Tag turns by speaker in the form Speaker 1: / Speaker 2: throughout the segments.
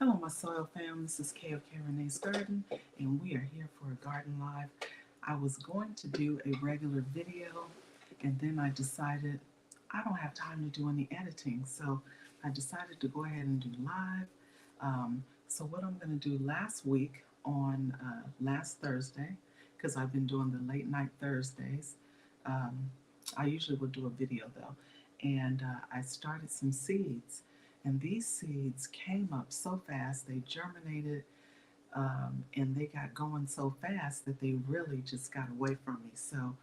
Speaker 1: Hello, my soil fam. This is KOK Renee's Garden, and we are here for a garden live. I was going to do a regular video, and then I decided I don't have time to do any editing, so I decided to go ahead and do live. So what I'm going to do last week on last Thursday, because I've been doing the late night Thursdays. Um, I usually will do a video though, and I started some seeds. And these seeds came up so fast, they germinated, and they got going so fast that they really just got away from me. So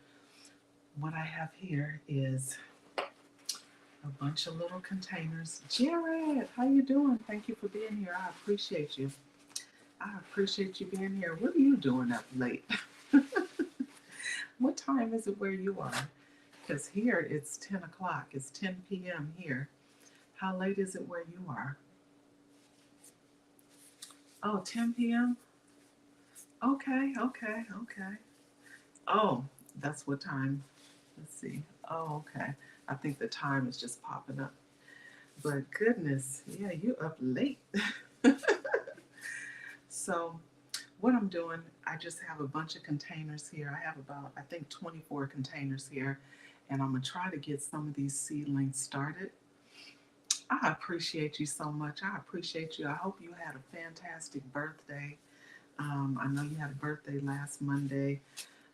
Speaker 1: what I have here is a bunch of little containers. Jared, how you doing? Thank you for being here. I appreciate you. I appreciate you being here. What are you doing up late? What time is it where you are? Because here it's 10 o'clock. It's 10 p.m. here. How late is it where you are? Oh, 10 p.m.? Okay, okay, okay. Oh, that's what time. Let's see. Oh, okay. I think the time is just popping up. But goodness, yeah, you up late. So what I'm doing, I just have a bunch of containers here. I have about, I think, 24 containers here. And I'm going to try to get some of these seedlings started. I appreciate you so much. I appreciate you. I hope you had a fantastic birthday. I know you had a birthday last Monday.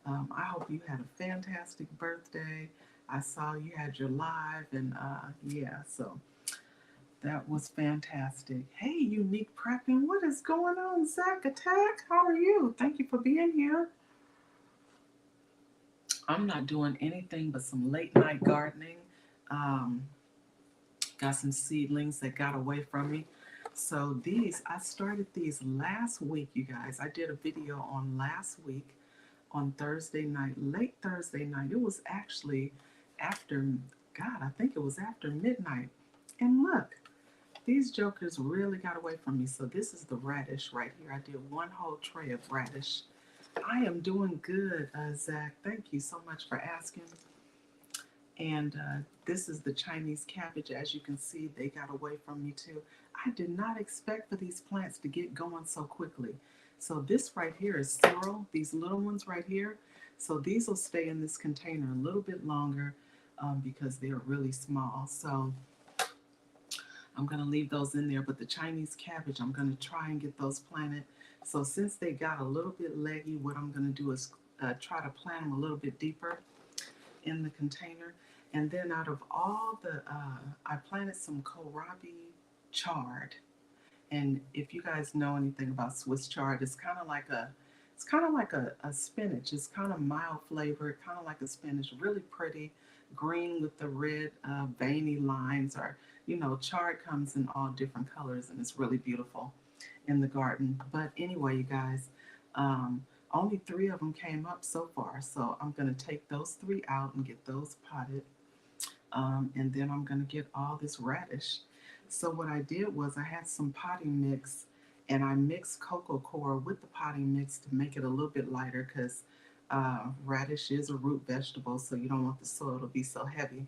Speaker 1: I hope you had a fantastic birthday. I saw you had your live, and yeah, so that was fantastic. Hey, Unique Prepping, what is going on? Zach Attack, how are you? Thank you for being here. I'm not doing anything but some late night gardening. Um, got some seedlings that got away from me. So these, I started these last week, you guys. I did a video on last week on Thursday night, late Thursday night. It was actually after, God, I think it was after midnight. And look, these jokers really got away from me. So this is the radish right here. I did one whole tray of radish. I am doing good, Zach. Thank you so much for asking. And this is the Chinese cabbage. As you can see, they got away from me too. I did not expect for these plants to get going so quickly. So this right here is sorrel, these little ones right here. So these will stay in this container a little bit longer because they're really small. So I'm going to leave those in there. But the Chinese cabbage, I'm going to try and get those planted. So since they got a little bit leggy, what I'm going to do is try to plant them a little bit deeper in the container. And then out of all the, I planted some kohlrabi chard. And if you guys know anything about Swiss chard, it's kind of like a spinach. It's kind of mild flavored, kind of like a spinach, really pretty, green with the red veiny lines. Or, you know, chard comes in all different colors, and it's really beautiful in the garden. But anyway, you guys, only 3 of them came up so far. So I'm going to take those 3 out and get those potted. And then I'm going to get all this radish. So what I did was I had some potting mix, and I mixed cocoa coir with the potting mix to make it a little bit lighter because radish is a root vegetable, so you don't want the soil to be so heavy.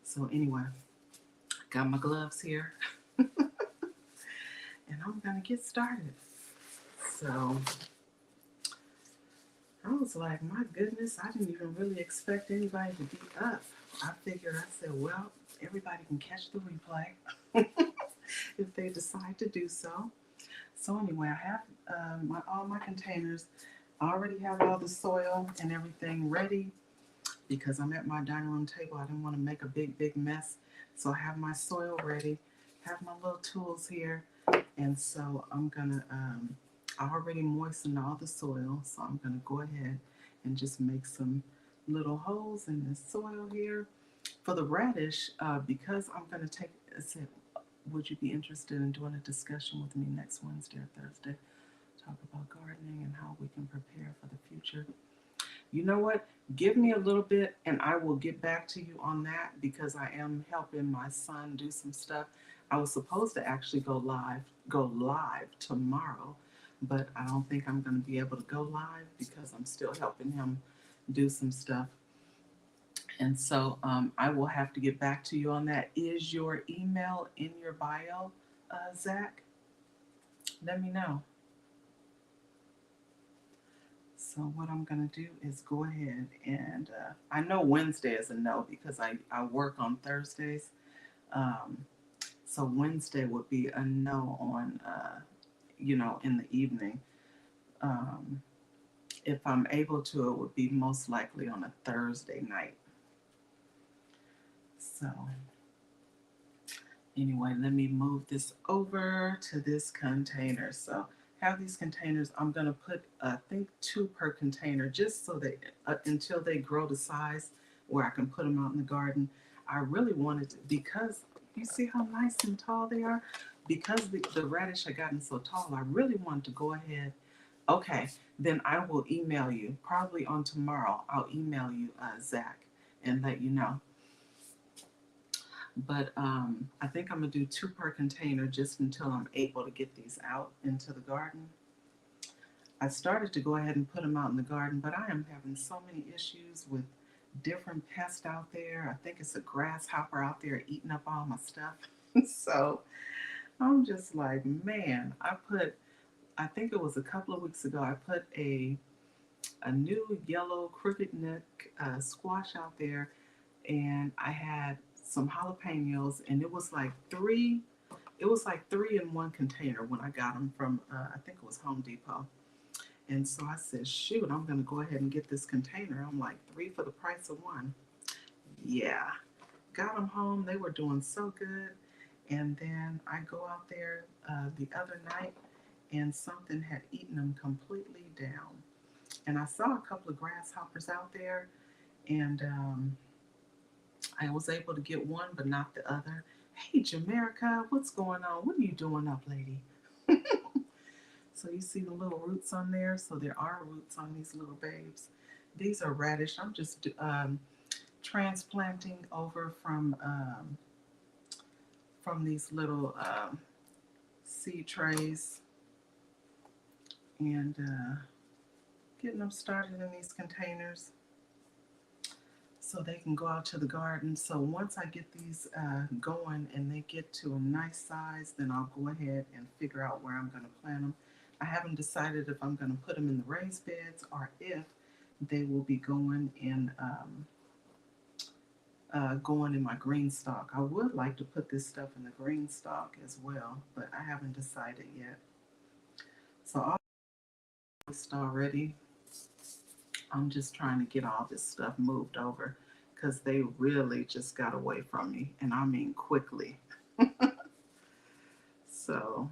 Speaker 1: So anyway, got my gloves here, and I'm going to get started. So I was like, my goodness, I didn't even really expect anybody to be up. I figured, I said, well, everybody can catch the replay if they decide to do so. So anyway, I have all my containers. I already have all the soil and everything ready because I'm at my dining room table. I didn't want to make a big mess. So I have my soil ready, have my little tools here. And so I'm gonna, I already moistened all the soil. So I'm gonna go ahead and just make some little holes in the soil here. For the radish, because I'm gonna take, I said, would you be interested in doing a discussion with me next Wednesday or Thursday? Talk about gardening and how we can prepare for the future. You know what? Give me a little bit and I will get back to you on that because I am helping my son do some stuff. I was supposed to actually go live tomorrow, but I don't think I'm going to be able to go live because I'm still helping him do some stuff. And so I will have to get back to you on that. Is your email in your bio, Zach? let me know. So what I'm gonna do is go ahead and I know Wednesday is a no because I work on Thursdays. Um, so Wednesday would be a no on in the evening. Um, if I'm able to, it would be most likely on a Thursday night. So anyway, let me move this over to this container. So have these containers. I'm gonna put I think 2 per container, just so that until they grow to size where I can put them out in the garden. I really wanted to, because you see how nice and tall they are. Because the radish had gotten so tall, I really wanted to go ahead. Okay, then I will email you probably on tomorrow. I'll email you, Zach, and let you know. But I think I'm gonna do 2 per container just until I'm able to get these out into the garden. I started to go ahead and put them out in the garden, but I am having so many issues with different pests out there. I think it's a grasshopper out there eating up all my stuff. So I'm just like, man, I think it was a couple of weeks ago, I put a new yellow crooked neck squash out there, and I had some jalapenos, and it was like three in one container when I got them from I think it was Home Depot. And so I said, shoot, I'm gonna go ahead and get this container. I'm like, three for the price of one. Yeah, got them home. They were doing so good. And then I go out there the other night, and something had eaten them completely down. And I saw a couple of grasshoppers out there, and I was able to get one, but not the other. Hey, Jamaica, what's going on? What are you doing up, lady? So you see the little roots on there? So there are roots on these little babes. These are radish. I'm just transplanting over from these little seed trays, and getting them started in these containers so they can go out to the garden. So once I get these going and they get to a nice size, then I'll go ahead and figure out where I'm going to plant them. I haven't decided if I'm going to put them in the raised beds or if they will be going in my green stock. I would like to put this stuff in the green stock as well, but I haven't decided yet. So all this already, I'm just trying to get all this stuff moved over because they really just got away from me, and I mean quickly. So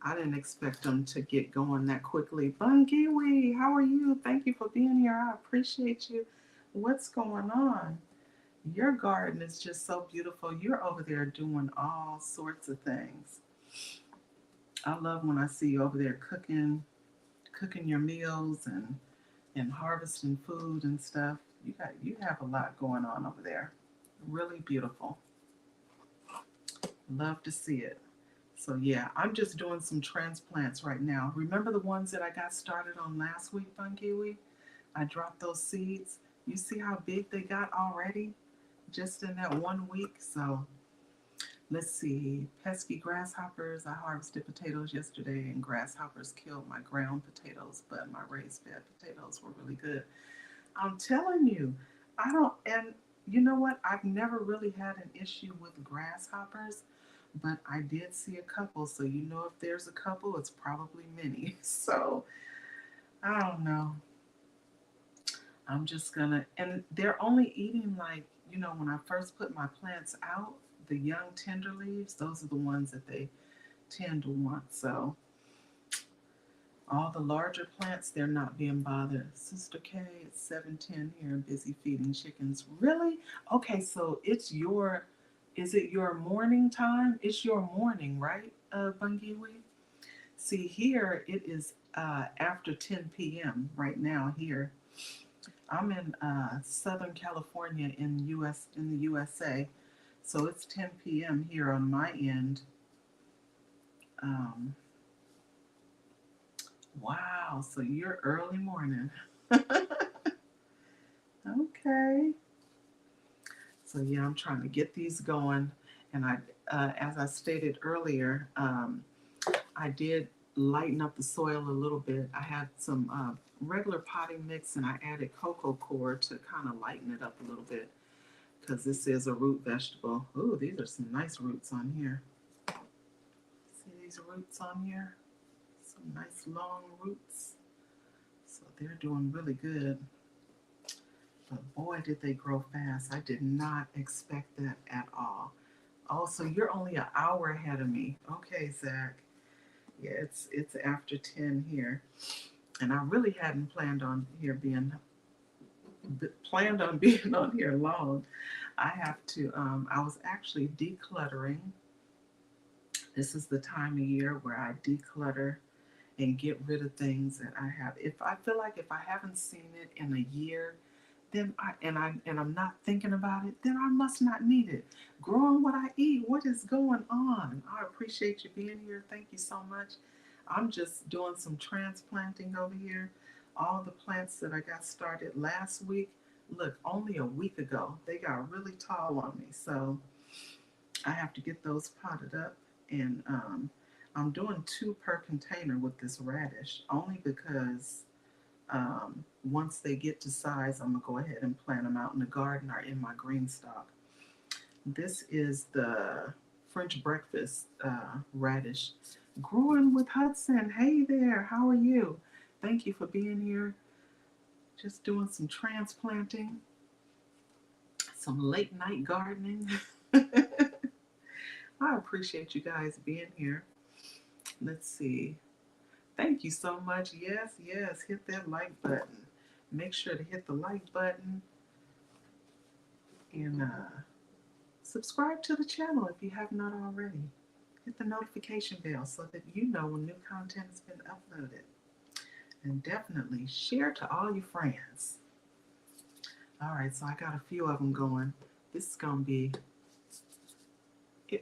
Speaker 1: I didn't expect them to get going that quickly. Bungiwi, how are you? Thank you for being here. I appreciate you. What's going on? Your garden is just so beautiful. You're over there doing all sorts of things. I love when I see you over there cooking your meals and harvesting food and stuff. You have a lot going on over there. Really beautiful. Love to see it. So yeah, I'm just doing some transplants right now. Remember the ones that I got started on last week, Bunkiwi? I dropped those seeds. You see how big they got already? Just in that 1 week. So let's see. Pesky grasshoppers. I harvested potatoes yesterday, and grasshoppers killed my ground potatoes, but my raised bed potatoes were really good. I'm telling you, I don't, and you know what? I've never really had an issue with grasshoppers, but I did see a couple. So, you know, if there's a couple, it's probably many. So, I don't know. I'm just gonna, and they're only eating like, when I first put my plants out, the young tender leaves, those are the ones that they tend to want. So, all the larger plants, they're not being bothered. Sister K, it's 7:10 here, busy feeding chickens. Really? Okay, so is it your morning time? It's your morning, right, Bungiwi? See, here it is after 10 p.m. right now here. I'm in Southern California in the USA, so it's 10 p.m. here on my end. Um, wow, so you're early morning. Okay. So yeah, I'm trying to get these going, and as I stated earlier, I did lighten up the soil a little bit. I had some regular potting mix and I added cocoa coir to kind of lighten it up a little bit because this is a root vegetable. Ooh, these are some nice roots on here. See these roots on here? Some nice long roots. So they're doing really good. But boy, did they grow fast. I did not expect that at all. Oh, so you're only an hour ahead of me. Okay, Zach. Yeah, it's after 10 here. And I really hadn't planned on being on here long. I have to I was actually decluttering. This is the time of year where I declutter and get rid of things that I have. If I feel like if I haven't seen it in a year, then I'm not thinking about it, then I must not need it. Growing what I eat, what is going on? I appreciate you being here. Thank you so much. I'm just doing some transplanting over here. All the plants that I got started last week, look, only a week ago, they got really tall on me. So I have to get those potted up. And I'm doing two per container with this radish, only because once they get to size, I'm going to go ahead and plant them out in the garden or in my green stock. This is the French breakfast radish. Growing with Hudson. Hey there, how are you? Thank you for being here. Just doing some transplanting, some late night gardening. I appreciate you guys being here. Let's see. Thank you so much. Yes, yes, hit that like button. Make sure to hit the like button and subscribe to the channel if you have not already. Hit the notification bell so that you know when new content has been uploaded. And definitely share to all your friends. All right, so I got a few of them going. This is going to be,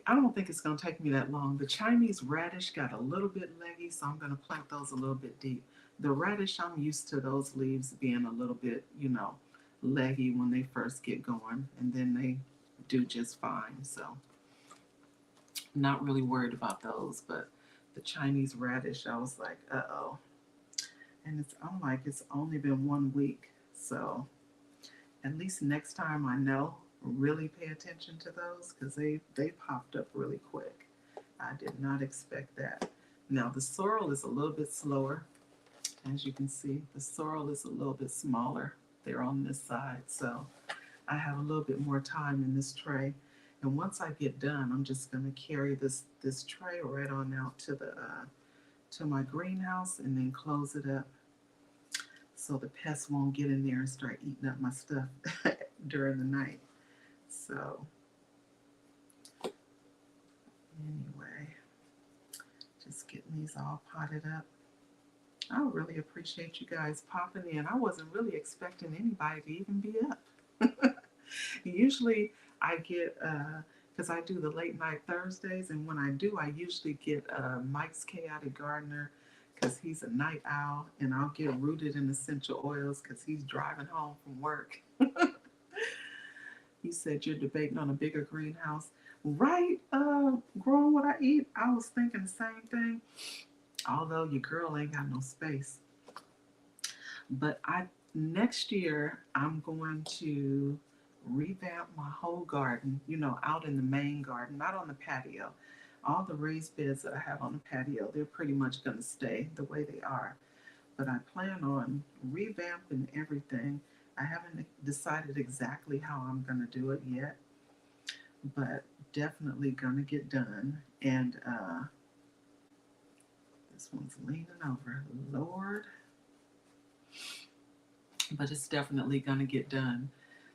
Speaker 1: I don't think it's going to take me that long. The Chinese radish got a little bit leggy, so I'm going to plant those a little bit deep. The radish, I'm used to those leaves being a little bit, leggy when they first get going, and then they do just fine. So not really worried about those, but the Chinese radish, I was like, uh-oh. And I'm like, it's only been 1 week, so at least next time I know, really pay attention to those because they popped up really quick. I did not expect that. Now the sorrel is a little bit slower. As you can see, the sorrel is a little bit smaller. They're on this side, so I have a little bit more time in this tray. And once I get done, I'm just going to carry this tray right on out to my greenhouse and then close it up so the pests won't get in there and start eating up my stuff during the night. So anyway, just getting these all potted up. I really appreciate you guys popping in. I wasn't really expecting anybody to even be up. Usually I get, because I do the late night Thursdays, and when I do, I usually get Mike's Chaotic Gardener because he's a night owl, and I'll get Rooted in Essential Oils because he's driving home from work. He said you're debating on a bigger greenhouse. Right, growing what I eat, I was thinking the same thing. Although your girl ain't got no space. But next year I'm going to revamp my whole garden, out in the main garden, not on the patio. All the raised beds that I have on the patio, they're pretty much going to stay the way they are. But I plan on revamping everything. I haven't decided exactly how I'm going to do it yet, but definitely going to get done. And this one's leaning over. Lord. But it's definitely going to get done.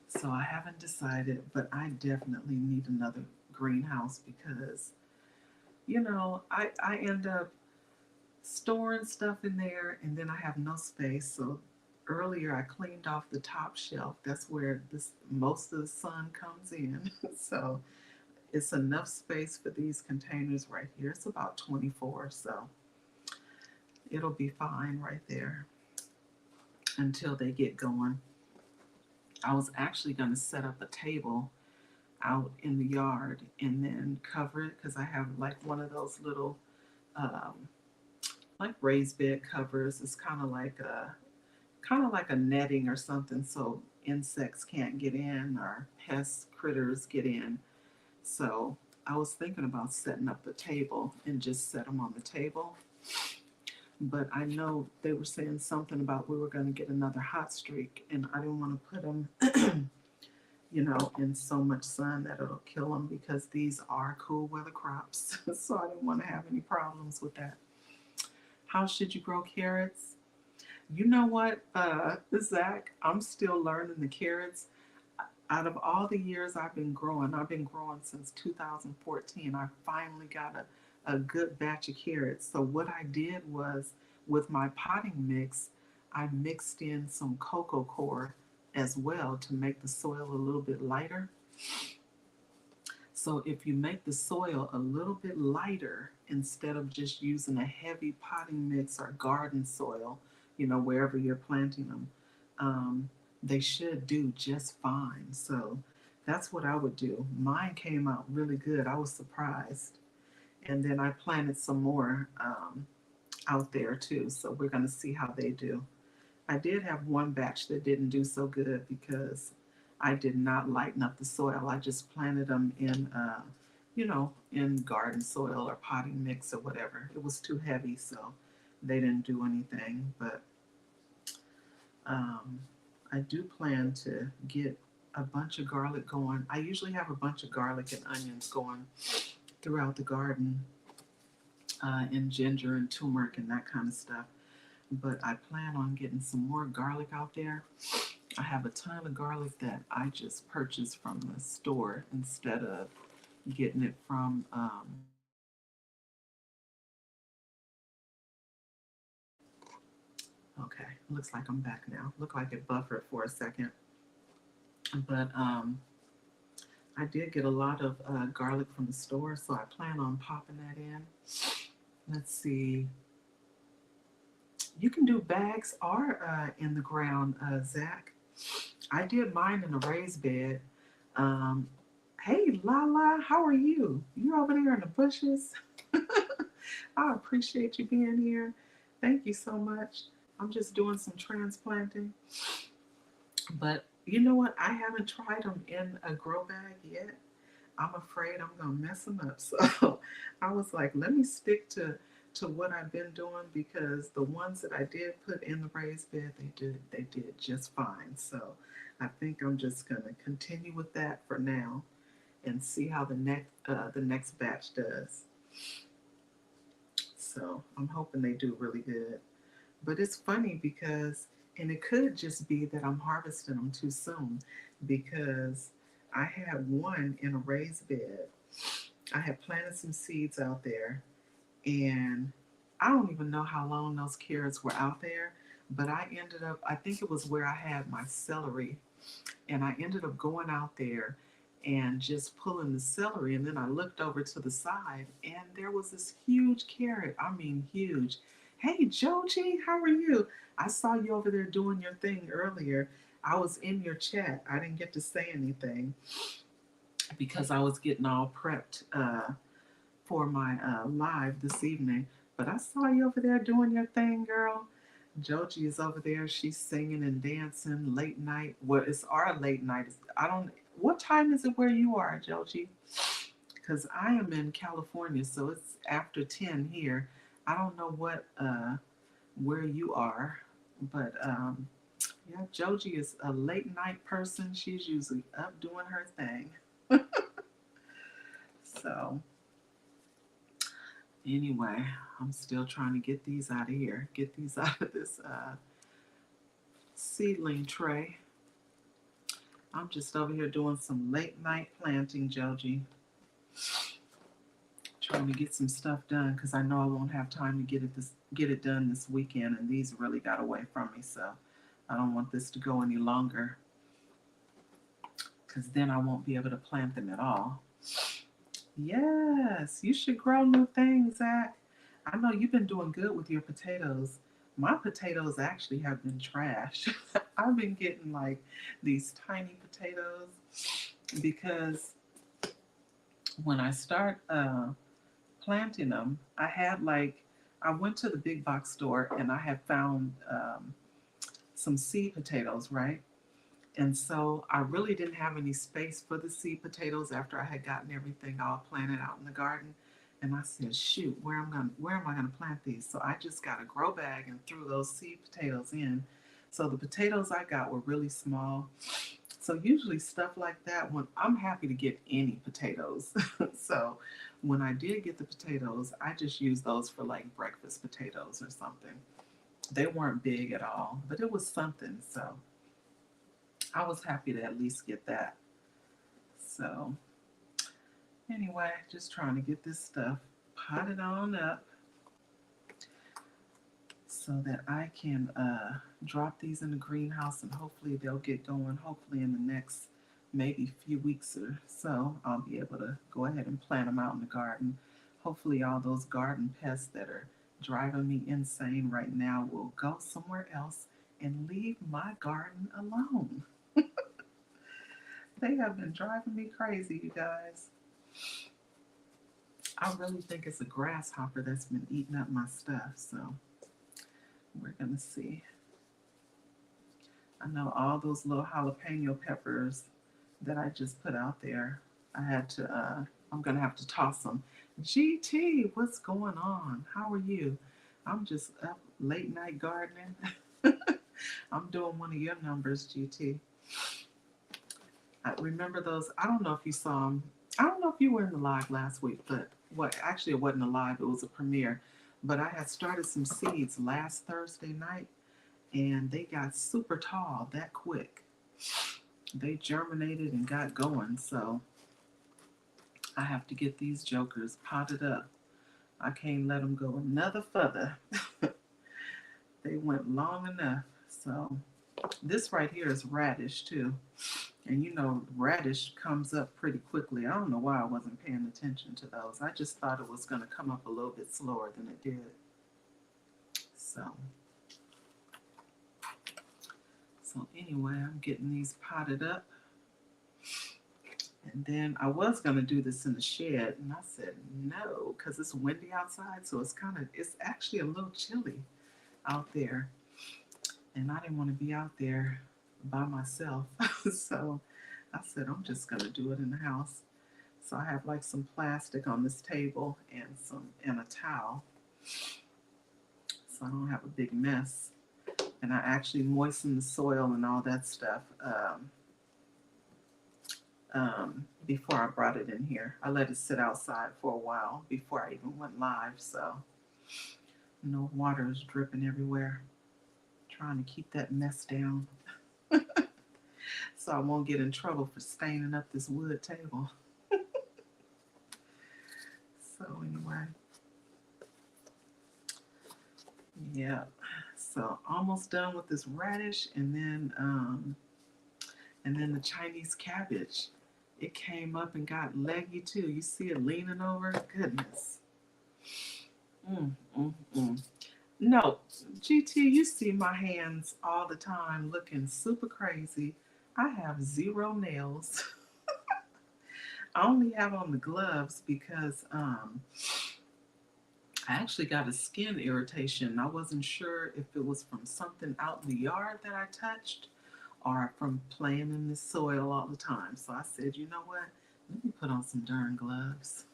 Speaker 1: So I haven't decided, but I definitely need another greenhouse because, I end up storing stuff in there and then I have no space. So earlier I cleaned off the top shelf. That's where most of the sun comes in. So it's enough space for these containers right here. It's about 24, so it'll be fine right there until they get going. I was actually going to set up a table out in the yard and then cover it because I have like one of those little um, like raised bed covers. It's kind of like a netting or something, so insects can't get in or pest critters get in. So I was thinking about setting up the table and just set them on the table. But I know they were saying something about we were going to get another hot streak, and I didn't want to put them, in so much sun that it'll kill them because these are cool weather crops. So I didn't want to have any problems with that. How should you grow carrots? You know what, Zach? I'm still learning the carrots. Out of all the years I've been growing since 2014. I finally got a good batch of carrots. So what I did was with my potting mix, I mixed in some cocoa coir as well to make the soil a little bit lighter. So if you make the soil a little bit lighter instead of just using a heavy potting mix or garden soil, wherever you're planting them, they should do just fine. So that's what I would do. Mine came out really good. I was surprised. And then I planted some more out there too. So we're going to see how they do. I did have one batch that didn't do so good because I did not lighten up the soil. I just planted them in garden soil or potting mix or whatever. It was too heavy, so they didn't do anything. But um, I do plan to get a bunch of garlic going. I usually have a bunch of garlic and onions going throughout the garden, and ginger and turmeric and that kind of stuff. But I plan on getting some more garlic out there. I have a ton of garlic that I just purchased from the store instead of getting it from. Okay, looks like I'm back now. Looked like it buffered for a second, but I did get a lot of garlic from the store, so I plan on popping that in. Let's see. You can do bags or in the ground, Zach. I did mine in a raised bed. Um, hey, Lala, how are you? You over there in the bushes? I appreciate you being here. Thank you so much. I'm just doing some transplanting. But you know what? I haven't tried them in a grow bag yet. I'm afraid I'm gonna mess them up. So I was like, let me stick to what I've been doing because the ones that I did put in the raised bed, they did just fine. So I think I'm just gonna continue with that for now and see how the next batch does. So I'm hoping they do really good. But it's funny because, and it could just be that I'm harvesting them too soon because I had one in a raised bed. I had planted some seeds out there, and I don't even know how long those carrots were out there, but I think it was where I had my celery, and I ended up going out there and just pulling the celery, and then I looked over to the side and there was this huge carrot. I mean huge. Hey Joji, how are you? I saw you over there doing your thing earlier. I was in your chat. I didn't get to say anything because I was getting all prepped for my live this evening. But I saw you over there doing your thing, girl. Joji is over there. She's singing and dancing late night. Well, it's our late night. I don't. What time is it where you are, Joji? Because I am in California, so it's after 10 here. I don't know what where you are, but yeah, Joji is a late night person. She's usually up doing her thing. So anyway, I'm still trying to get these out of here. Get these out of this seedling tray. I'm just over here doing some late night planting, Joji. Trying to get some stuff done because I know I won't have time to get it done this weekend, and these really got away from me, so I don't want this to go any longer because then I won't be able to plant them at all. Yes, you should grow new things, Zach. I know you've been doing good with your potatoes. My potatoes actually have been trash. I've been getting like these tiny potatoes because when I start planting them, I went to the big box store and I had found some seed potatoes, right? And so I really didn't have any space for the seed potatoes after I had gotten everything all planted out in the garden. And I said, shoot, where am I gonna plant these? So I just got a grow bag and threw those seed potatoes in. So the potatoes I got were really small. So usually stuff like that, when I'm happy to get any potatoes. So when I did get the potatoes, I just used those for like breakfast potatoes or something. They weren't big at all, but it was something. So I was happy to at least get that. So anyway, just trying to get this stuff potted on up so that I can drop these in the greenhouse and hopefully they'll get going. Hopefully in the next maybe few weeks or so, I'll be able to go ahead and plant them out in the garden. Hopefully all those garden pests that are driving me insane right now will go somewhere else and leave my garden alone. They have been driving me crazy, you guys. I really think it's a grasshopper that's been eating up my stuff, so we're gonna see. I know all those little jalapeno peppers that I just put out there, I'm gonna have to toss them. GT, what's going on? How are you? I'm just up late night gardening. I'm doing one of your numbers, GT. I remember those. I don't know if you saw them. I don't know if you were in the live last week, but actually, it wasn't a live, it was a premiere. But I had started some seeds last Thursday night, and they got super tall that quick. They germinated and got going, so I have to get these jokers potted up. I can't let them go another further. They went long enough. So this right here is radish too. And you know, radish comes up pretty quickly. I don't know why I wasn't paying attention to those. I just thought it was going to come up a little bit slower than it did. So anyway, I'm getting these potted up. And then I was going to do this in the shed, and I said no, because it's windy outside, so it's actually a little chilly out there. And I didn't want to be out there by myself. So I said, I'm just going to do it in the house. So I have like some plastic on this table and a towel, so I don't have a big mess. And I actually moistened the soil and all that stuff before I brought it in here. I let it sit outside for a while before I even went live, so no water is dripping everywhere. Trying to keep that mess down so I won't get in trouble for staining up this wood table. So anyway, yeah. So almost done with this radish, and then the Chinese cabbage. It came up and got leggy too. You see it leaning over? Goodness. Mm, mm, mm. No, GT, you see my hands all the time looking super crazy. I have zero nails. I only have on the gloves because I actually got a skin irritation. I wasn't sure if it was from something out in the yard that I touched or from playing in the soil all the time. So I said, you know what? Let me put on some darn gloves.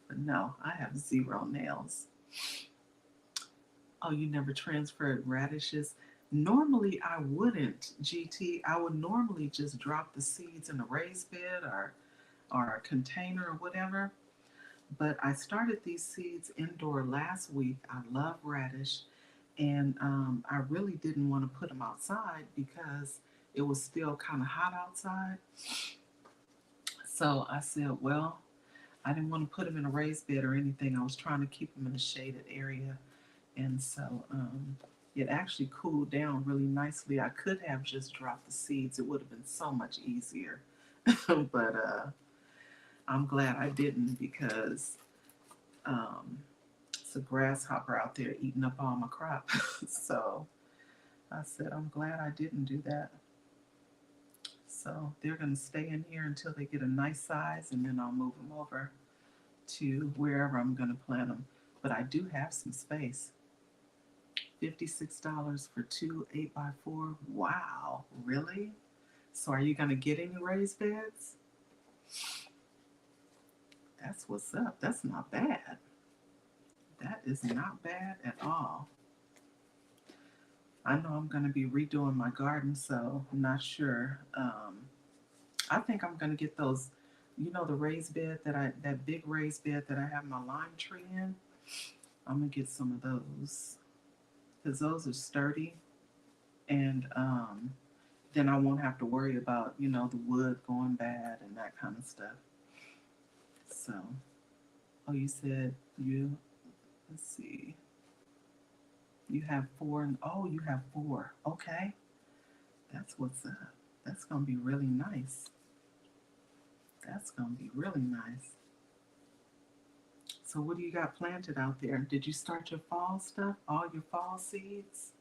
Speaker 1: But no, I have zero nails. Oh, you never transferred radishes? Normally I wouldn't, GT. I would normally just drop the seeds in a raised bed or a container or whatever. But I started these seeds indoor last week. I love radish. And I really didn't want to put them outside because it was still kind of hot outside. So I said, well, I didn't want to put them in a raised bed or anything. I was trying to keep them in a shaded area. And so it actually cooled down really nicely. I could have just dropped the seeds. It would have been so much easier. But I'm glad I didn't because it's a grasshopper out there eating up all my crop. So I said, I'm glad I didn't do that. So they're going to stay in here until they get a nice size, and then I'll move them over to wherever I'm going to plant them. But I do have some space. $56 for two 8x4. Wow, really? So are you going to get any raised beds? That's what's up. That's not bad. That is not bad at all. I know I'm going to be redoing my garden, so I'm not sure. I think I'm going to get those, the raised bed that big raised bed that I have my lime tree in. I'm going to get some of those because those are sturdy, and then I won't have to worry about, the wood going bad and that kind of stuff. So, oh, you said let's see, you have four, and oh, you have four. Okay, that's what's up. That's going to be really nice. That's going to be really nice. So what do you got planted out there? Did you start your fall stuff? All your fall seeds?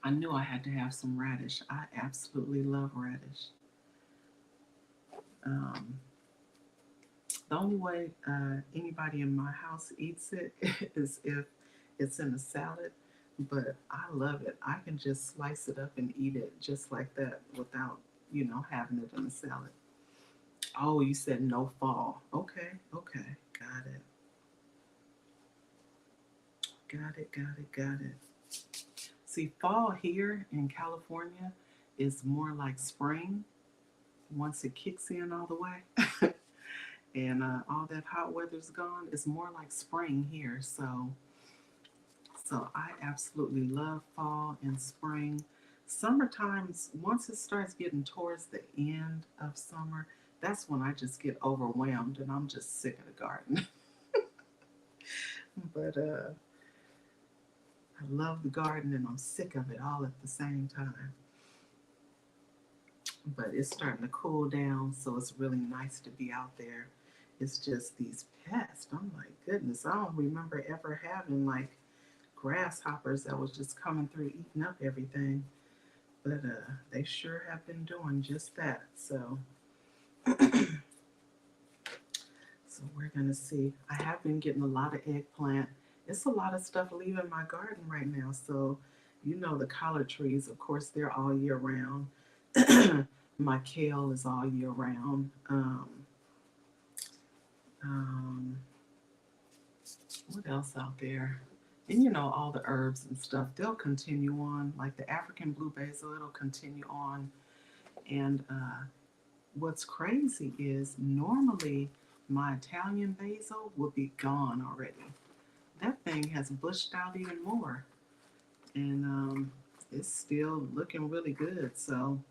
Speaker 1: I knew I had to have some radish. I absolutely love radish. Um, the only way anybody in my house eats it is if it's in a salad, but I love it. I can just slice it up and eat it just like that without, having it in a salad. Oh, you said no fall. Okay, okay. Got it. Got it, got it, got it. See, fall here in California is more like spring once it kicks in all the way. And all that hot weather's gone, it's more like spring here. So I absolutely love fall and spring. Summertime's once it starts getting towards the end of summer, that's when I just get overwhelmed and I'm just sick of the garden. But I love the garden and I'm sick of it all at the same time. But it's starting to cool down, so it's really nice to be out there. It's just these pests. I'm like, goodness, I don't remember ever having like grasshoppers that was just coming through eating up everything. But they sure have been doing just that. So so we're gonna see. I have been getting a lot of eggplant. It's a lot of stuff leaving my garden right now. So the collard trees, of course, they're all year round. My kale is all year round. Um, what else out there? And all the herbs and stuff, they'll continue on. Like the African blue basil, it'll continue on. And what's crazy is normally my Italian basil would be gone already. That thing has bushed out even more. And it's still looking really good. So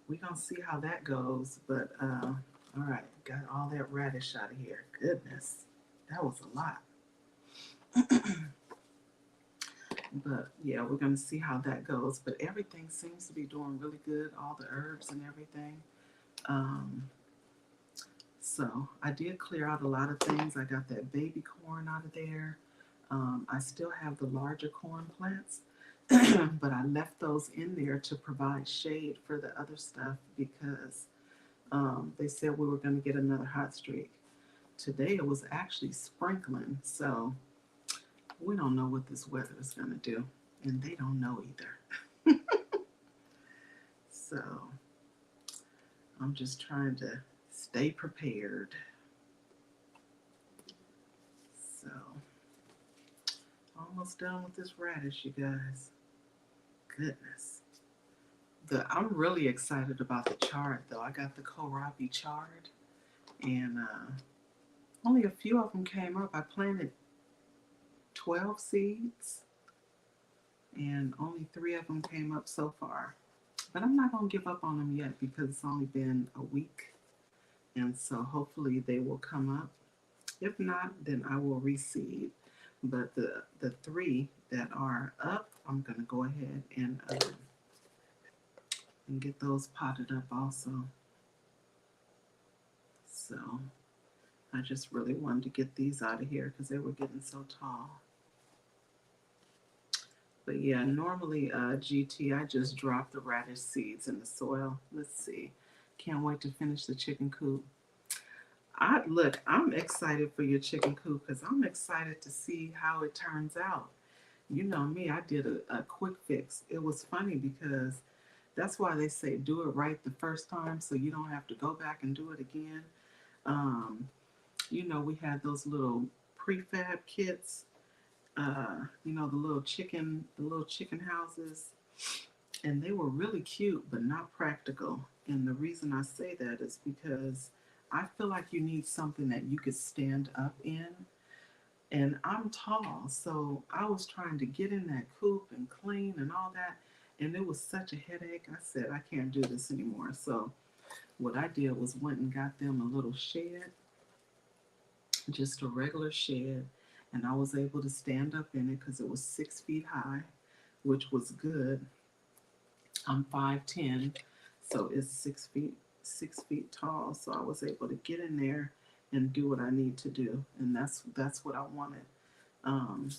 Speaker 1: we're going to see how that goes. But all right, got all that radish out of here. Goodness, that was a lot. But yeah, we're going to see how that goes. But everything seems to be doing really good, all the herbs and everything. So I did clear out a lot of things. I got that baby corn out of there. I still have the larger corn plants, but I left those in there to provide shade for the other stuff because they said we were going to get another hot streak. Today it was actually sprinkling, so we don't know what this weather is going to do, and they don't know either. So I'm just trying to stay prepared. So almost done with this radish, you guys. Goodness. I'm really excited about the chard, though. I got the kohlrabi chard, and only a few of them came up. I planted 12 seeds, and only 3 of them came up so far. But I'm not going to give up on them yet because it's only been a week, and so hopefully they will come up. If not, then I will reseed. But the 3 that are up, I'm going to go ahead and get those potted up also. So I just really wanted to get these out of here because they were getting so tall. But yeah, normally GT, I just drop the radish seeds in the soil. Let's see. Can't wait to finish the chicken coop. I'm excited for your chicken coop because I'm excited to see how it turns out. You know me, I did a quick fix. It was funny because that's why they say do it right the first time so you don't have to go back and do it again. Um, we had those little prefab kits, the little chicken houses, and they were really cute but not practical. And the reason I say that is because I feel like you need something that you could stand up in. And I'm tall, so I was trying to get in that coop and clean and all that, and it was such a headache. I said I can't do this anymore. So what I did was went and got them a little shed, just a regular shed, and I was able to stand up in it because it was 6 feet high, which was good. I'm 5'10", so it's 6 feet tall. So I was able to get in there and do what I need to do, and that's what I wanted. Um,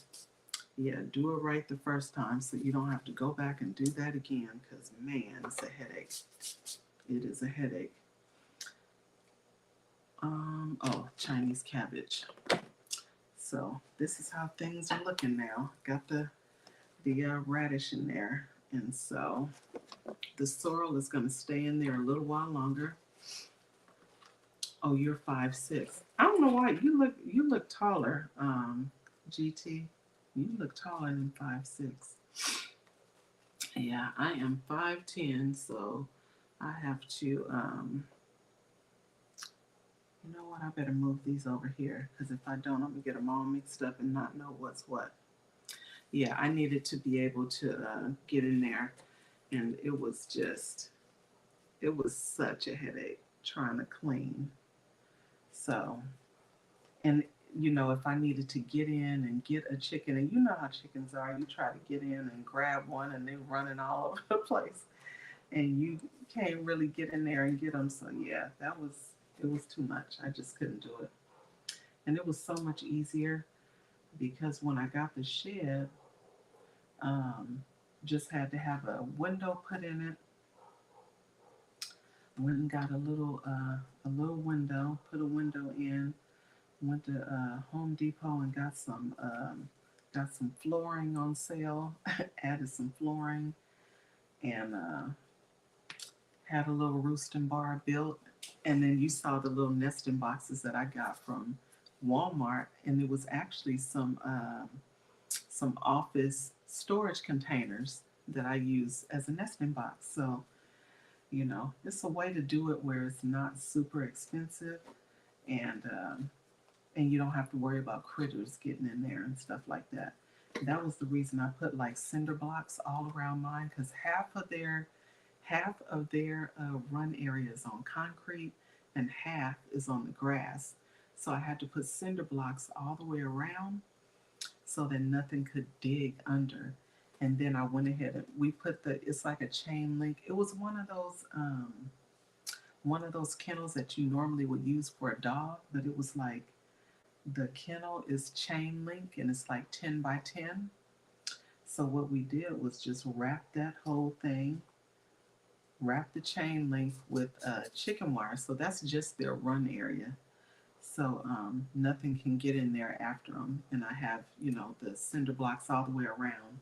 Speaker 1: yeah, do it right the first time so you don't have to go back and do that again. Because man, it's a headache. It is a headache. Oh, Chinese cabbage. So this is how things are looking now. Got the radish in there, and so the sorrel is going to stay in there a little while longer. Oh, you're 5'6". I don't know why you look taller, GT. You look taller than 5'6". Yeah, I am 5'10", so I have to. You know what? I better move these over here because if I don't, I'm gonna get them all mixed up and not know what's what. Yeah, I needed to be able to get in there, and it was such a headache trying to clean. So, and if I needed to get in and get a chicken, and you know how chickens are, you try to get in and grab one, and they're running all over the place, and you can't really get in there and get them. So yeah, it was too much. I just couldn't do it, and it was so much easier because when I got the shed, um, just had to have a window put in it. Went and got a little window, put a window in. Went to Home Depot and got some flooring on sale. Added some flooring and had a little roosting bar built. And then you saw the little nesting boxes that I got from Walmart, and it was actually some office storage containers that I use as a nesting box. So it's a way to do it where it's not super expensive, and and you don't have to worry about critters getting in there and stuff like that. That was the reason I put like cinder blocks all around mine because half of their run area is on concrete and half is on the grass. So I had to put cinder blocks all the way around so that nothing could dig under. And then I went ahead and we put it's like a chain link. It was one of those kennels that you normally would use for a dog, but it was like the kennel is chain link and it's like 10 by 10. So what we did was just wrap that whole thing, wrap the chain link with chicken wire. So that's just their run area. So nothing can get in there after them. And I have, the cinder blocks all the way around.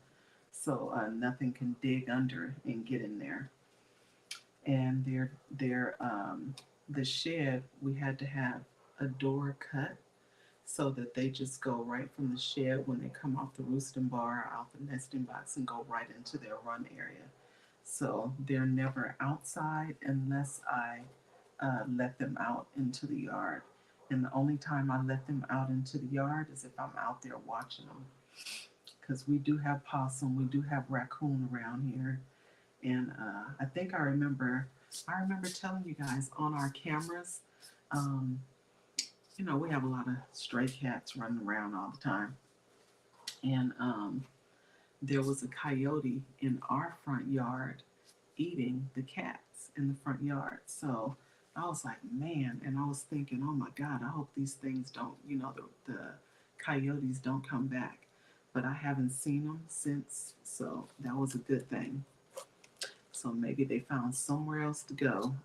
Speaker 1: So nothing can dig under and get in there. And the shed, we had to have a door cut so that they just go right from the shed when they come off the roosting bar, out the nesting box, and go right into their run area. So they're never outside unless I let them out into the yard. And the only time I let them out into the yard is if I'm out there watching them. Because we do have possum, we do have raccoon around here. And I think I remember telling you guys on our cameras, um, we have a lot of stray cats running around all the time. And there was a coyote in our front yard eating the cats in the front yard. So I was like, man, and I was thinking, oh my God, I hope these things don't, the coyotes don't come back. But I haven't seen them since, so that was a good thing. So maybe they found somewhere else to go.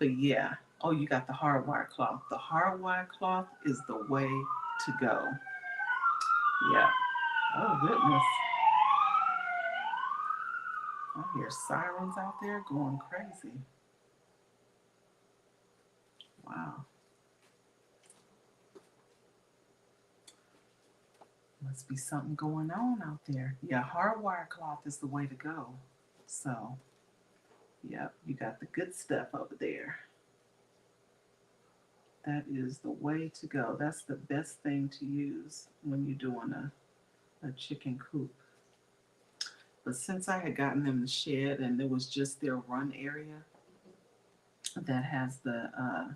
Speaker 1: But yeah. Oh, you got the hardwire cloth. The hardwire cloth is the way to go. Yeah. Oh, goodness. I hear sirens out there going crazy. Wow. Must be something going on out there. Yeah, hardwire cloth is the way to go. So, yep, you got the good stuff over there. That is the way to go. That's the best thing to use when you're doing a chicken coop. But since I had gotten them in the shed and it was just their run area that has the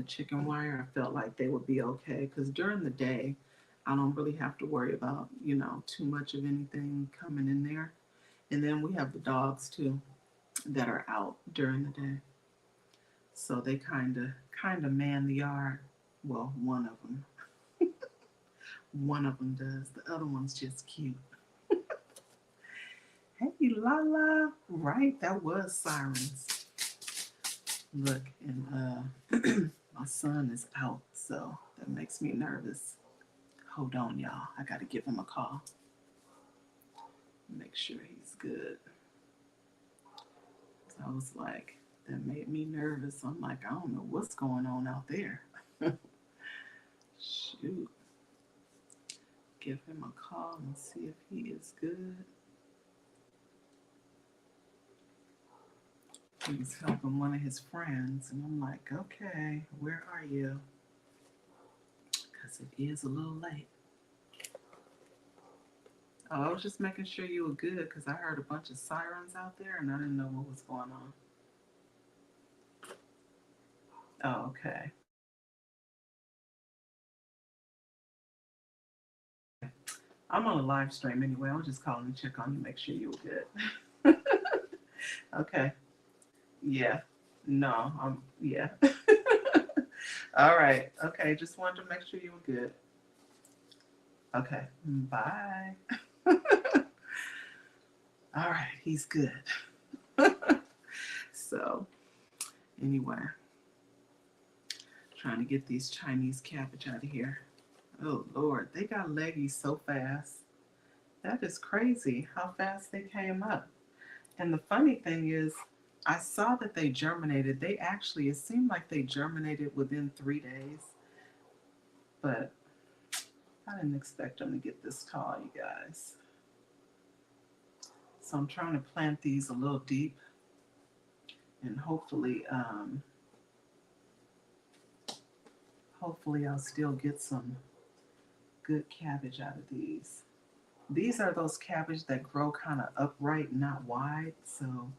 Speaker 1: chicken wire, I felt like they would be okay. Because during the day, I don't really have to worry about, too much of anything coming in there. And then we have the dogs too that are out during the day. So they kind of man the yard. Well, one of them does. The other one's just cute. Hey, Lala. Right, that was sirens. Look, and my son is out, so that makes me nervous. Hold on, y'all. I got to give him a call. Make sure he's good. So I was like, that made me nervous. I'm like, I don't know what's going on out there. Shoot. Give him a call and see if he is good. He's helping one of his friends, and I'm like, okay, where are you? Because it is a little late. Oh, I was just making sure you were good because I heard a bunch of sirens out there and I didn't know what was going on. Oh, okay. I'm on a live stream anyway. I was just calling to check on you, make sure you were good. Okay. Yeah. No, yeah. All right. Okay. Just wanted to make sure you were good. Okay. Bye. All right. He's good. So, anyway, trying to get these Chinese cabbage out of here. Oh, Lord. They got leggy so fast. That is crazy how fast they came up. And the funny thing is, I saw that they germinated. It seemed like they germinated within 3 days. But I didn't expect them to get this tall, you guys. So I'm trying to plant these a little deep. And hopefully I'll still get some good cabbage out of these. These are those cabbage that grow kind of upright, not wide. So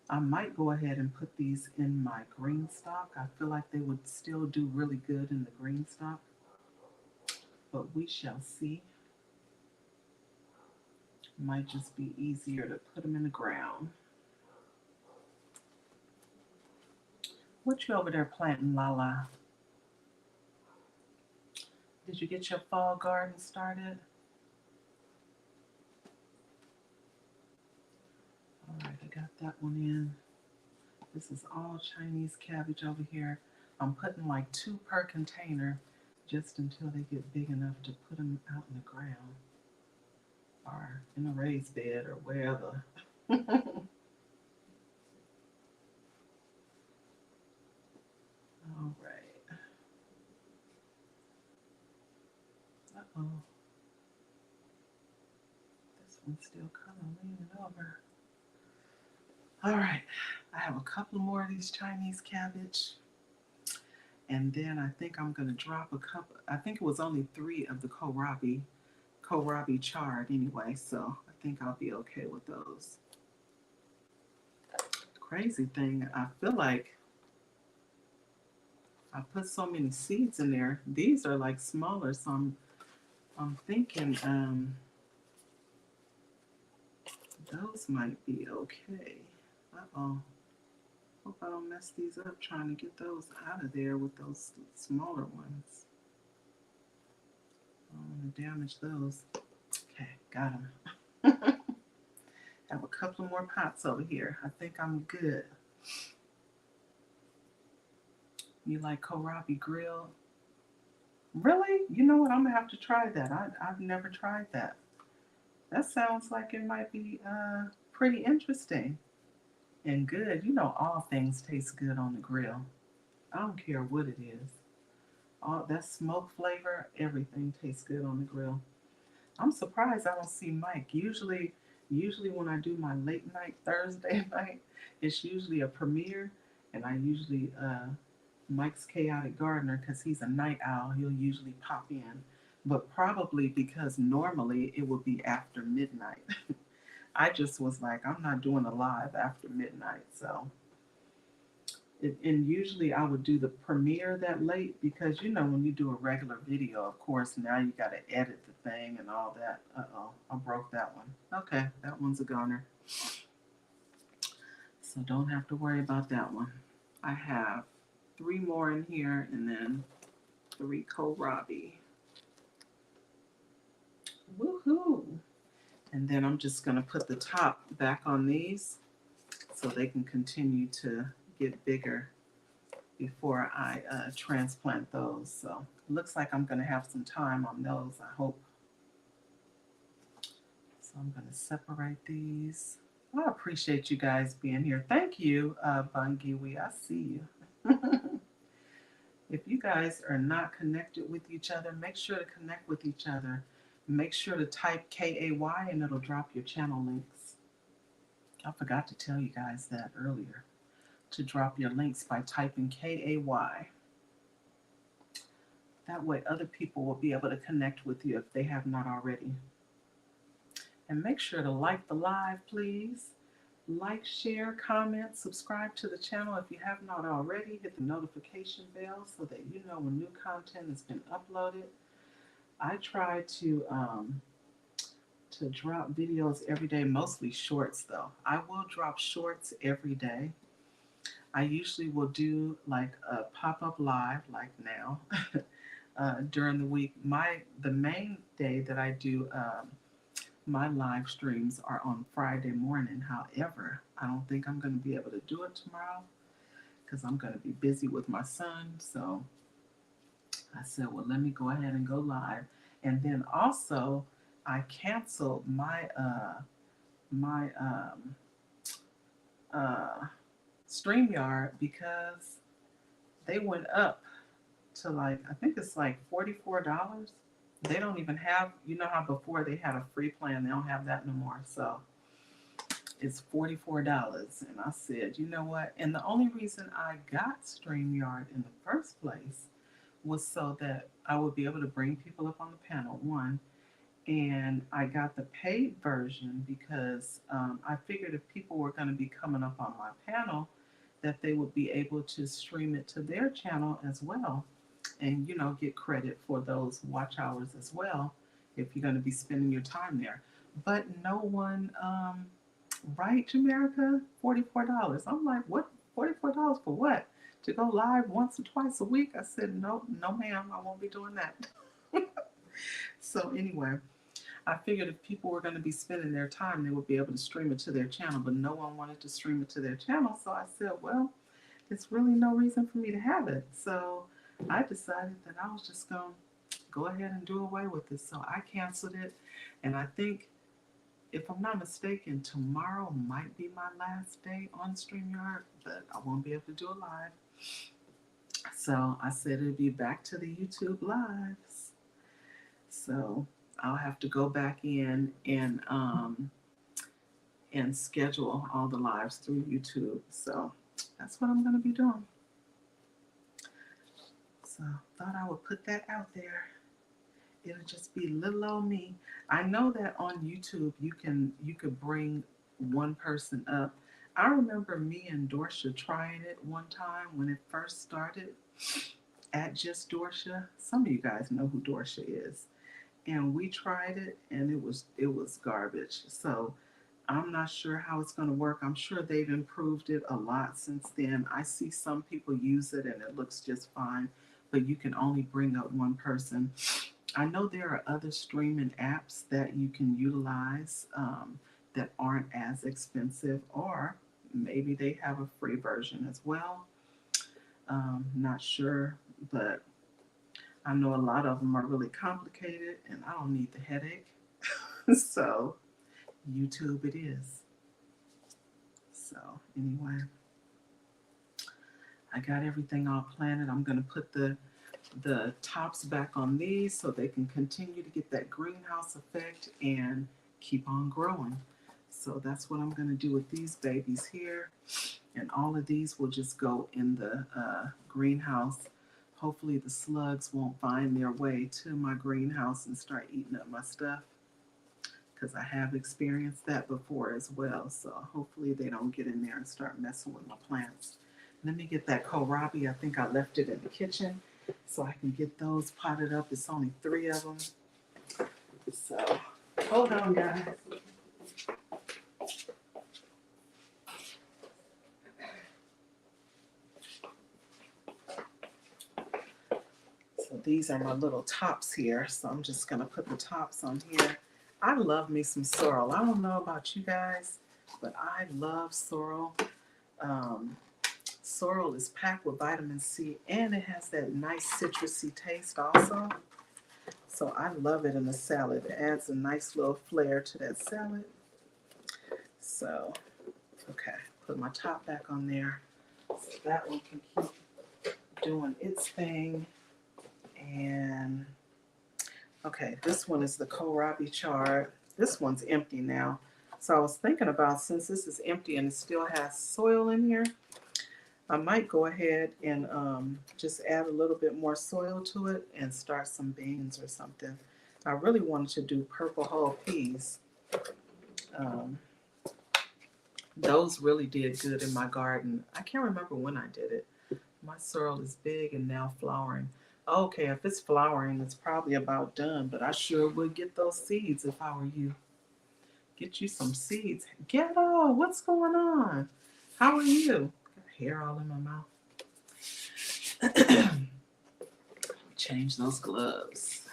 Speaker 1: I might go ahead and put these in my green stock. I feel like they would still do really good in the green stock, but we shall see. Might just be easier to put them in the ground. What you over there planting, Lala? Did you get your fall garden started? All right, I got that one in. This is all Chinese cabbage over here. I'm putting like 2 per container just until they get big enough to put them out in the ground or in a raised bed or wherever. All right. Uh-oh. This one's still kind of leaning over. All right. I have a couple more of these Chinese cabbage. And then I think I'm going to drop a couple. I think it was only 3 of the kohlrabi chard anyway. So I think I'll be okay with those. Crazy thing, I feel like I put so many seeds in there. These are like smaller, so I'm thinking those might be okay. Uh-oh. Hope I don't mess these up trying to get those out of there with those smaller ones. I don't want to damage those. Okay, got them. Have a couple more pots over here. I think I'm good. You like kohlrabi grill? Really? You know what? I'm gonna have to try that. I've never tried that. That sounds like it might be pretty interesting and good. You know, all things taste good on the grill. I don't care what it is. All that smoke flavor, everything tastes good on the grill. I'm surprised I don't see Mike. Usually when I do my late night Thursday night, it's usually a premiere, and I usually Mike's Chaotic Gardener, because he's a night owl. He'll usually pop in, but probably because normally it would be after midnight. I just was like, I'm not doing a live after midnight, so. And usually I would do the premiere that late because you know when you do a regular video, of course now you got to edit the thing and all that. Uh-oh, I broke that one. Okay, that one's a goner. So don't have to worry about that one. I have three more in here and then three kohlrabi. Woohoo! And then I'm just going to put the top back on these so they can continue to get bigger before I transplant those. So it looks like I'm going to have some time on those, I hope. So I'm going to separate these. I appreciate you guys being here. Thank you, Bangiwi. I see you. If you guys are not connected with each other, make sure to connect with each other. Make sure to type KAY and it'll drop your channel links. I forgot to tell you guys that earlier, to drop your links by typing KAY. That way other people will be able to connect with you if they have not already. And make sure to like the live, please. Like, share, comment, subscribe to the channel if you have not already. Hit the notification bell so that you know when new content has been uploaded. I try to drop videos every day, mostly shorts though. I will drop shorts every day. I usually will do like a pop-up live like now during the week. The main day that I do my live streams are on Friday morning. However, I don't think I'm going to be able to do it tomorrow because I'm going to be busy with my son. So I said, well, let me go ahead and go live. And then also, I canceled my uh, StreamYard because they went up to like, I think it's like $44. They don't even have, you know how before they had a free plan, they don't have that no more. So it's $44. And I said, you know what? And the only reason I got StreamYard in the first place was so that I would be able to bring people up on the panel, one. And I got the paid version because I figured if people were going to be coming up on my panel, that they would be able to stream it to their channel as well and, you know, get credit for those watch hours as well if you're going to be spending your time there. But no one, right, Jamaica? $44. I'm like, what? $44 for what? To go live once or twice a week? I said, no, no, ma'am, I won't be doing that. So anyway, I figured if people were going to be spending their time, they would be able to stream it to their channel, but no one wanted to stream it to their channel. So I said, well, it's really no reason for me to have it. So I decided that I was just going to go ahead and do away with it. So I canceled it. And I think, if I'm not mistaken, tomorrow might be my last day on StreamYard, but I won't be able to do it live. So I said it'd be back to the YouTube lives. So I'll have to go back in and schedule all the lives through YouTube. So that's what I'm going to be doing. So thought I would put that out there. It'll just be little old me. I know that on YouTube you could bring one person up. I remember me and Dorsha trying it one time when it first started at Just Dorsha. Some of you guys know who Dorsha is. And we tried it and it was garbage. So I'm not sure how it's going to work. I'm sure they've improved it a lot since then. I see some people use it and it looks just fine, but you can only bring up one person. I know there are other streaming apps that you can utilize that aren't as expensive, or maybe they have a free version as well. Not sure, but I know a lot of them are really complicated and I don't need the headache. So YouTube it is. So anyway, I got everything all planted. I'm going to put the tops back on these so they can continue to get that greenhouse effect and keep on growing. So that's what I'm going to do with these babies here. And all of these will just go in the greenhouse. Hopefully the slugs won't find their way to my greenhouse and start eating up my stuff, because I have experienced that before as well. So hopefully they don't get in there and start messing with my plants. Let me get that kohlrabi. I think I left it in the kitchen so I can get those potted up. It's only 3 of them. So hold on, guys. So these are my little tops here. So I'm just going to put the tops on here. I love me some sorrel. I don't know about you guys, but I love sorrel. Sorrel is packed with vitamin C and it has that nice citrusy taste also. So I love it in a salad. It adds a nice little flair to that salad. So, okay, put my top back on there so that one can keep doing its thing. And okay, this one is the kohlrabi chard. This one's empty now. So I was thinking about, since this is empty and it still has soil in here, I might go ahead and just add a little bit more soil to it and start some beans or something. I really wanted to do purple whole peas. Those really did good in my garden. I can't remember when I did it. My sorrel is big and now flowering. Okay, if it's flowering, it's probably about done, but I sure would get those seeds if I were you. Get you some seeds. Ghetto, what's going on? How are you? Got hair all in my mouth. Change those gloves.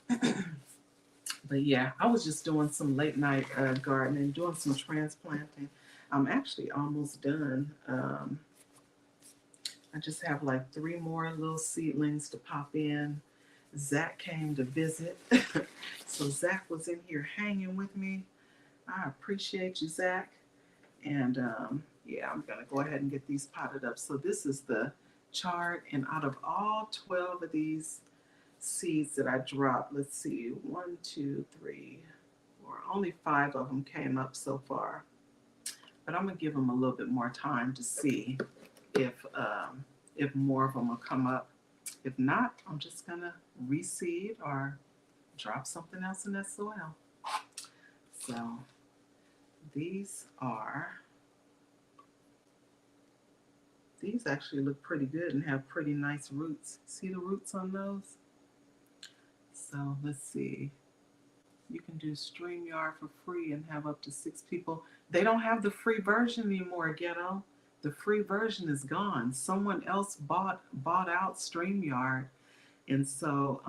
Speaker 1: But yeah, I was just doing some late night gardening, doing some transplanting. I'm actually almost done. I just have like 3 more little seedlings to pop in. Zach came to visit. So Zach was in here hanging with me. I appreciate you, Zach. And yeah, I'm going to go ahead and get these potted up. So this is the chard. And out of all 12 of these seeds that I dropped, let's see, 1, 2, 3, 4. Only 5 of them came up so far. But I'm going to give them a little bit more time to see if more of them will come up. If not, I'm just going to reseed or drop something else in that soil. So these actually look pretty good and have pretty nice roots. See the roots on those? So let's see. You can do StreamYard for free and have up to 6 people. They don't have the free version anymore, Ghetto. The free version is gone. Someone else bought out StreamYard. And so,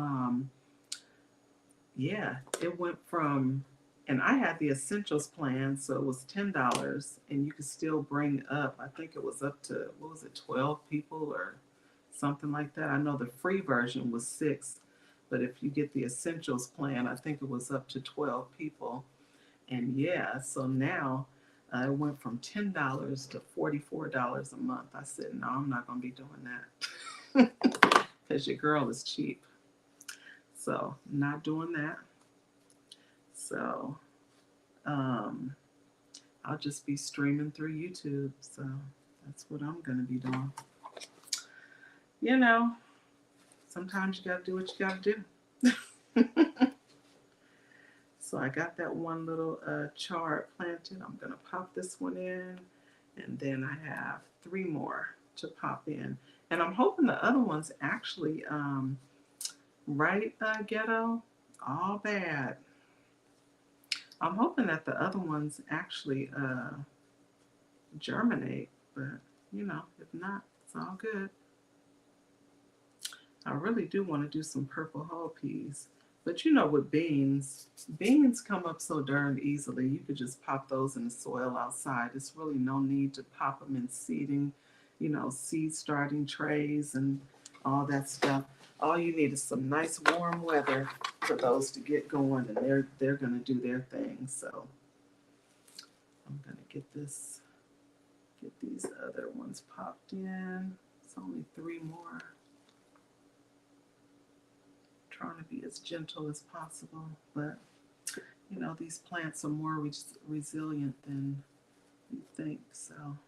Speaker 1: yeah, it went from, and I had the Essentials plan, so it was $10, and you could still bring up, I think it was up to, what was it, 12 people or something like that. I know the free version was 6, but if you get the Essentials plan, I think it was up to 12 people. And yeah, so now it went from $10 to $44 a month. I said, no, I'm not going to be doing that because your girl is cheap. So not doing that. So I'll just be streaming through YouTube. So that's what I'm going to be doing. You know, sometimes you got to do what you got to do. So I got that one little chard planted. I'm going to pop this one in. And then I have 3 more to pop in. And I'm hoping the other ones actually, right, Ghetto? All bad. I'm hoping that the other ones actually germinate. But, you know, if not, it's all good. I really do want to do some purple whole peas. But you know, with beans come up so darn easily. You could just pop those in the soil outside. There's really no need to pop them in seeding. you know, seed starting trays and all that stuff. All you need is some nice warm weather for those to get going, and they're gonna do their thing. So I'm gonna get these other ones popped in. It's only 3 more. Trying to be as gentle as possible, but you know, these plants are more resilient than you think. So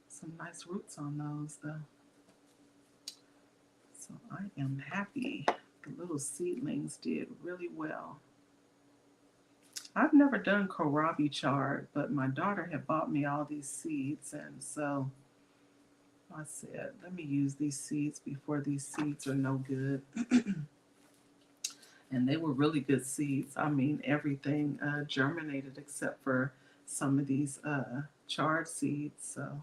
Speaker 1: some nice roots on those though. So I am happy. The little seedlings did really well. I've never done kohlrabi chard, but my daughter had bought me all these seeds, and so I said, let me use these seeds before these seeds are no good. And they were really good seeds. I mean, everything germinated except for some of these chard seeds. So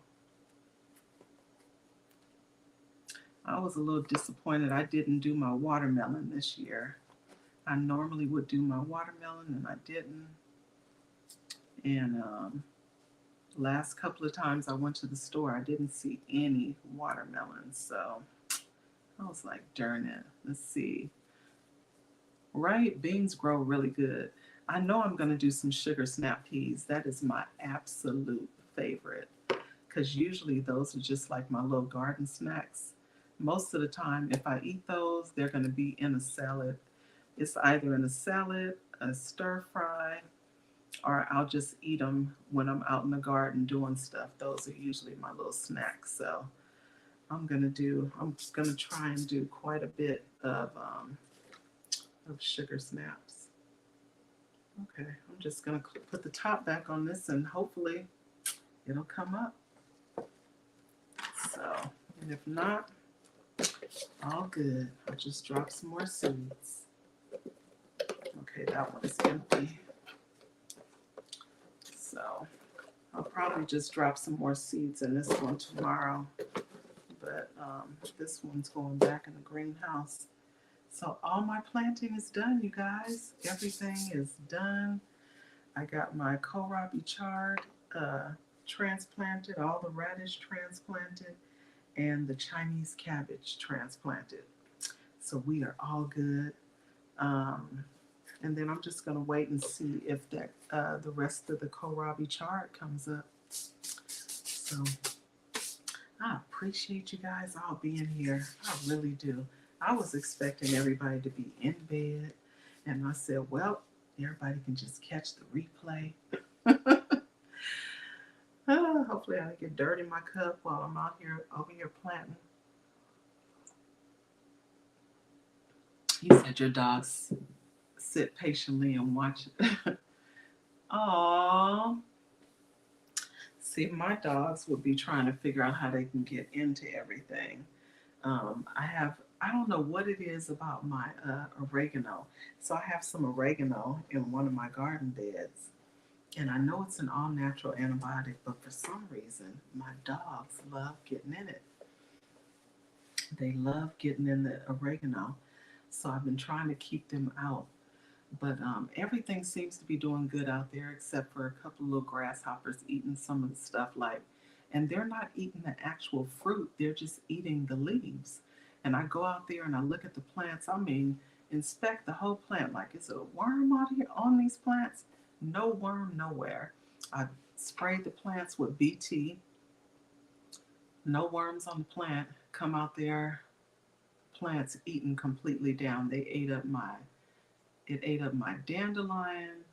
Speaker 1: I was a little disappointed I didn't do my watermelon this year. I normally would do my watermelon, and I didn't. And last couple of times I went to the store, I didn't see any watermelons. So I was like, darn it. Let's see. Right? Beans grow really good. I know I'm going to do some sugar snap peas. That is my absolute favorite, because usually those are just like my little garden snacks. Most of the time, if I eat those, they're going to be in a salad. It's either in a salad, a stir fry, or I'll just eat them when I'm out in the garden doing stuff. Those are usually my little snacks. So I'm just gonna try and do quite a bit of sugar snaps. Okay, I'm just gonna put the top back on this, and hopefully it'll come up. So, and if not, all good. I'll just drop some more seeds. Okay, that one is empty. So I'll probably just drop some more seeds in this one tomorrow. But this one's going back in the greenhouse. So all my planting is done, you guys. Everything is done. I got my kohlrabi chard transplanted, all the radish transplanted, and the Chinese cabbage transplanted. So we are all good. And then I'm just gonna wait and see if that the rest of the kohlrabi chard comes up. So I appreciate you guys all being here. I really do. I was expecting everybody to be in bed, and I said, well, everybody can just catch the replay. Hopefully I don't get dirt in my cup while I'm out here over here planting. You said your dogs sit patiently and watch it. Aww. See, my dogs would be trying to figure out how they can get into everything. I don't know what it is about my oregano. So I have some oregano in one of my garden beds. And I know it's an all natural antibiotic, but for some reason, my dogs love getting in it. They love getting in the oregano. So I've been trying to keep them out. But everything seems to be doing good out there, except for a couple of little grasshoppers eating some of the stuff and they're not eating the actual fruit, they're just eating the leaves. And I go out there and I look at the plants, I mean, inspect the whole plant, like, is there a worm out here on these plants? No worm nowhere. I sprayed the plants with BT, no worms on the plant. Come out there, plants eaten completely down. It ate up my dandelion,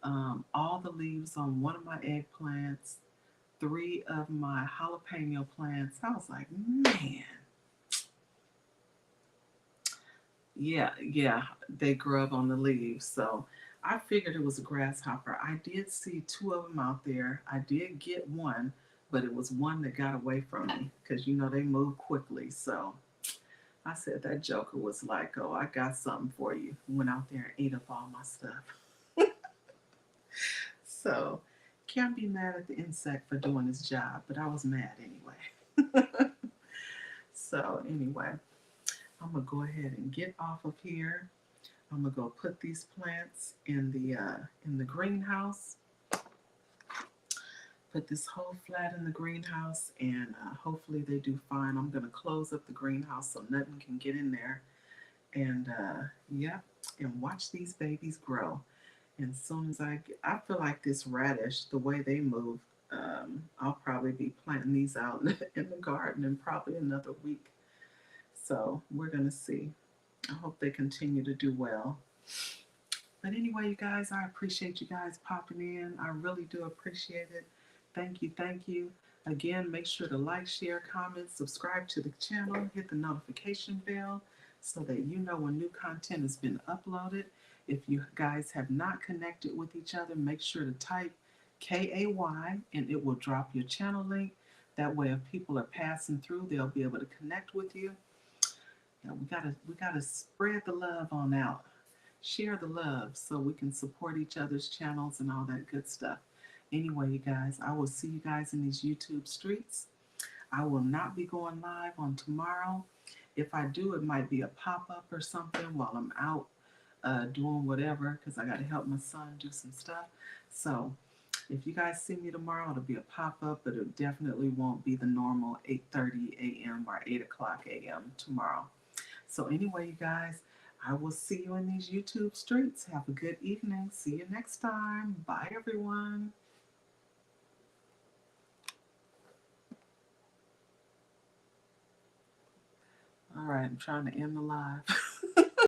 Speaker 1: all the leaves on one of my eggplants, 3 of my jalapeno plants. I was like, man. Yeah, they grub on the leaves. So I figured it was a grasshopper. I did see 2 of them out there. I did get one, but it was one that got away from me because, you know, they move quickly. So I said that joker was like, oh, I got something for you. Went out there and ate up all my stuff. So can't be mad at the insect for doing his job, but I was mad anyway. So anyway, I'm gonna go ahead and get off of here. I'm gonna go put these plants in the greenhouse. put this whole flat in the greenhouse, and hopefully they do fine. I'm going to close up the greenhouse so nothing can get in there. And yeah, and watch these babies grow. And as soon as I feel like this radish, the way they move, I'll probably be planting these out in the garden in probably another week. So we're going to see. I hope they continue to do well. But anyway, you guys, I appreciate you guys popping in. I really do appreciate it. Thank you, thank you. Again, make sure to like, share, comment, subscribe to the channel, hit the notification bell so that you know when new content has been uploaded. If you guys have not connected with each other, make sure to type KAY and it will drop your channel link. That way, if people are passing through, they'll be able to connect with you. We gotta spread the love on out. Share the love so we can support each other's channels and all that good stuff. Anyway, you guys, I will see you guys in these YouTube streets. I will not be going live on tomorrow. If I do, it might be a pop-up or something while I'm out doing whatever, because I got to help my son do some stuff. So if you guys see me tomorrow, it'll be a pop-up, but it definitely won't be the normal 8:30 a.m. or 8 o'clock a.m. tomorrow. So anyway, you guys, I will see you in these YouTube streets. Have a good evening. See you next time. Bye, everyone. All right, I'm trying to end the live.